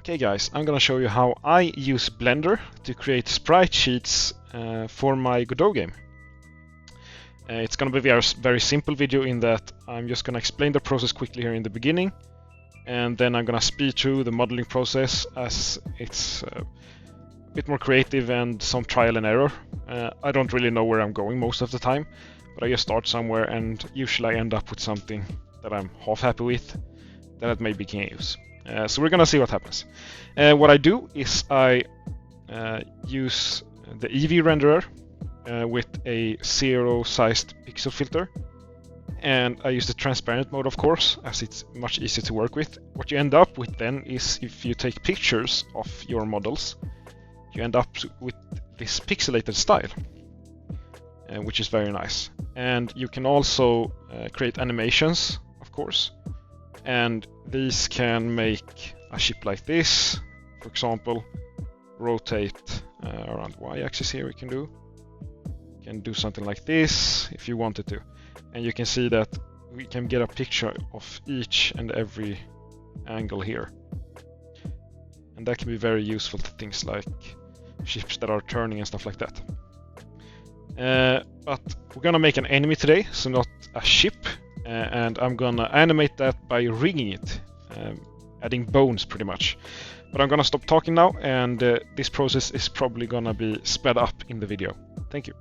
Okay guys, I'm gonna show you how I use Blender to create sprite sheets for my Godot game. It's gonna be a very simple video in that I'm just gonna explain the process quickly here in the beginning, and then I'm gonna speed through the modeling process as it's a bit more creative and some trial and error. I don't really know where I'm going most of the time, but I just start somewhere and usually I end up with something that I'm half happy with that maybe can use. So we're gonna see what happens. What I do is I use the Eevee renderer with a 0-sized pixel filter, and I use the transparent mode, of course, as it's much easier to work with. What you end up with then is, if you take pictures of your models, you end up with this pixelated style, which is very nice. And you can also create animations, of course, and these can make a ship like this, for example, rotate around the y-axis here. We can do something like this if you wanted to, and you can see that we can get a picture of each and every angle here, and that can be very useful to things like ships that are turning and stuff like that. But we're gonna make an enemy today, so not a ship. And I'm gonna animate that by rigging it, adding bones pretty much. But I'm gonna stop talking now, and this process is probably gonna be sped up in the video. Thank you.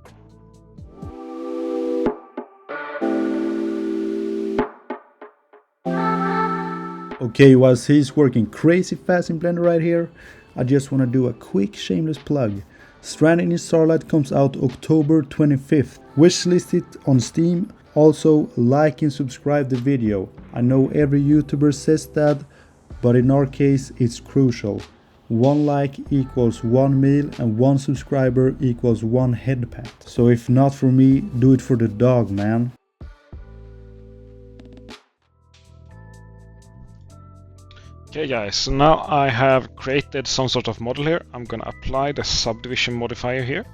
Okay, while he's working crazy fast in Blender right here, I just want to do a quick shameless plug. Stranded in Starlight comes out October 25th. Wishlist it on Steam. Also, like and subscribe the video. I know every YouTuber says that, but in our case it's crucial. 1 like equals 1 meal and 1 subscriber equals 1 head pat. So if not for me, do it for the dog, man. Okay guys, so now I have created some sort of model here. I'm gonna apply the subdivision modifier here,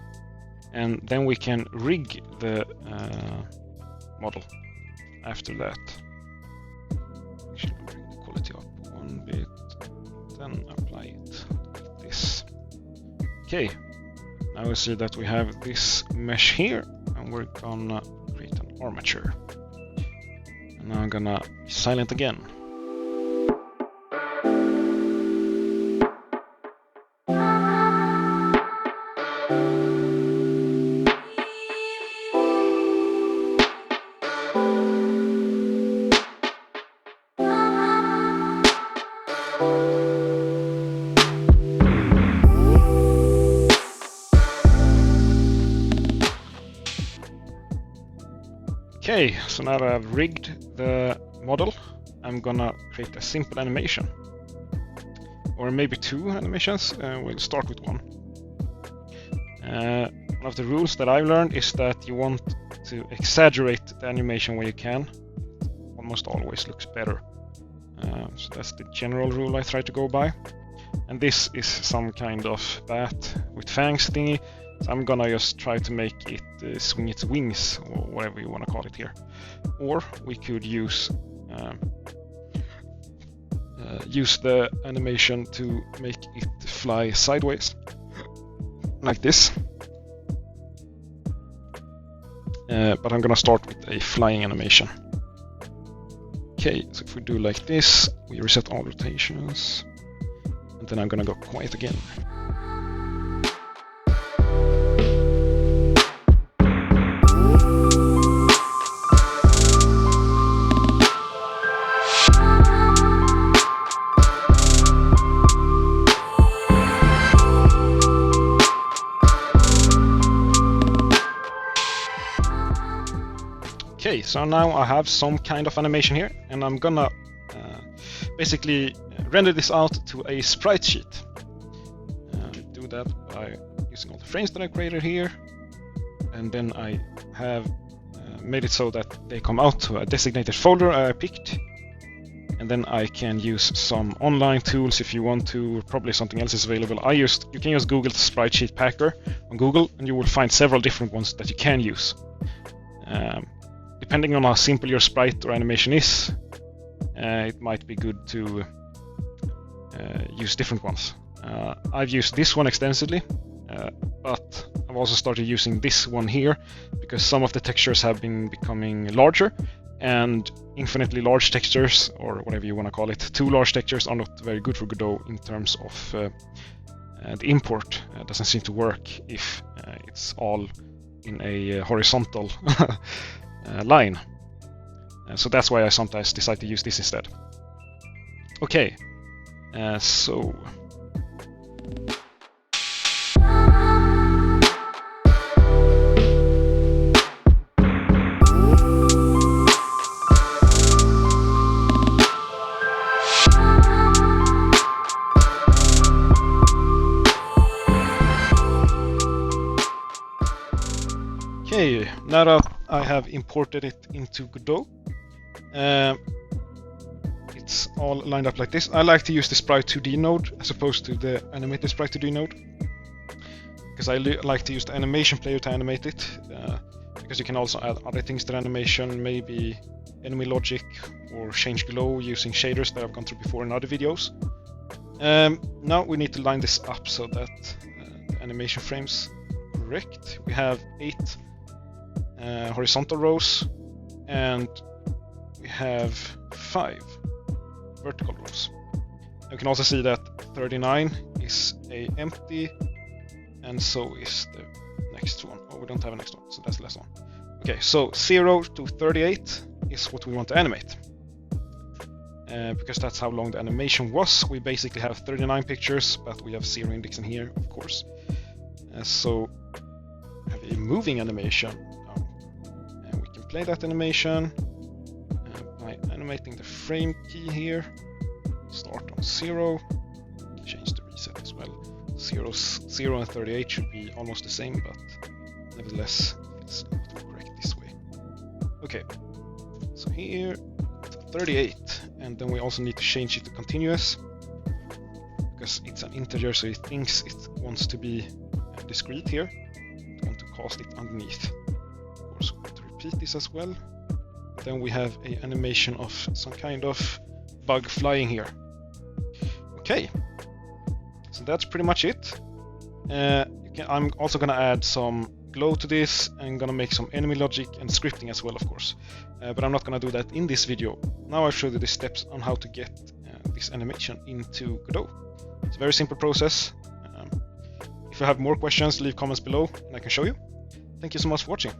and then we can rig the model after that. Actually, bring the quality up one bit, then apply it like this. Okay, now we see that we have this mesh here, and we're gonna create an armature. And now I'm gonna be silent again. Okay, so now that I've rigged the model, I'm gonna create a simple animation. Or maybe 2 animations. We'll start with 1. One of the rules that I've learned is that you want to exaggerate the animation where you can. Almost always looks better. So that's the general rule I try to go by. And this is some kind of bat with fangs thingy. So I'm gonna just try to make it swing its wings, or whatever you want to call it here. Or we could use the animation to make it fly sideways, like this. But I'm gonna start with a flying animation. Okay, so if we do like this, we reset all rotations, and then I'm gonna go quiet again. Okay, so now I have some kind of animation here, and I'm gonna basically render this out to a sprite sheet. Do that by using all the frames that I created here, and then I have made it so that they come out to a designated folder I picked, and then I can use some online tools if you want to. Probably something else is available. You can use Google Sprite Sheet Packer on Google, and you will find several different ones that you can use. Depending on how simple your sprite or animation is, it might be good to use different ones. I've used this one extensively, but I've also started using this one here because some of the textures have been becoming larger, and infinitely large textures, or whatever you want to call it, too large textures are not very good for Godot in terms of the import. Doesn't seem to work if it's all in a horizontal line. So that's why I sometimes decide to use this instead. Okay, so okay, now that I have imported it into Godot, it's all lined up like this. I like to use the Sprite 2D node as opposed to the animated Sprite 2D node, because I like to use the animation player to animate it, because you can also add other things to the animation, maybe enemy logic or change glow using shaders that I've gone through before in other videos. Now we need to line this up so that the animation frames are correct. We have 8 horizontal rows, and we have 5 vertical rows. You can also see that 39 is a empty, and so is the next one. Oh, we don't have a next one, so that's the last one. Okay, so 0 to 38 is what we want to animate. Because that's how long the animation was. We basically have 39 pictures, but we have 0 index in here, of course. So we have a moving animation now. And we can play that animation by animating the frame key here. Start on 0, change the reset as well. 0 and 38 should be almost the same, but nevertheless it's not correct this way. Okay, so here 38, and then we also need to change it to continuous because it's an integer, so it thinks it wants to be discrete here. We want to cast it underneath. Of course, we want to repeat this as well. Then we have an animation of some kind of bug flying here. Okay, so that's pretty much it. I'm also gonna add some glow to this. I'm gonna make some enemy logic and scripting as well, of course, but I'm not gonna do that in this video. Now I've showed you the steps on how to get this animation into Godot. It's a very simple process. If you have more questions, leave comments below and I can show you. Thank you so much for watching.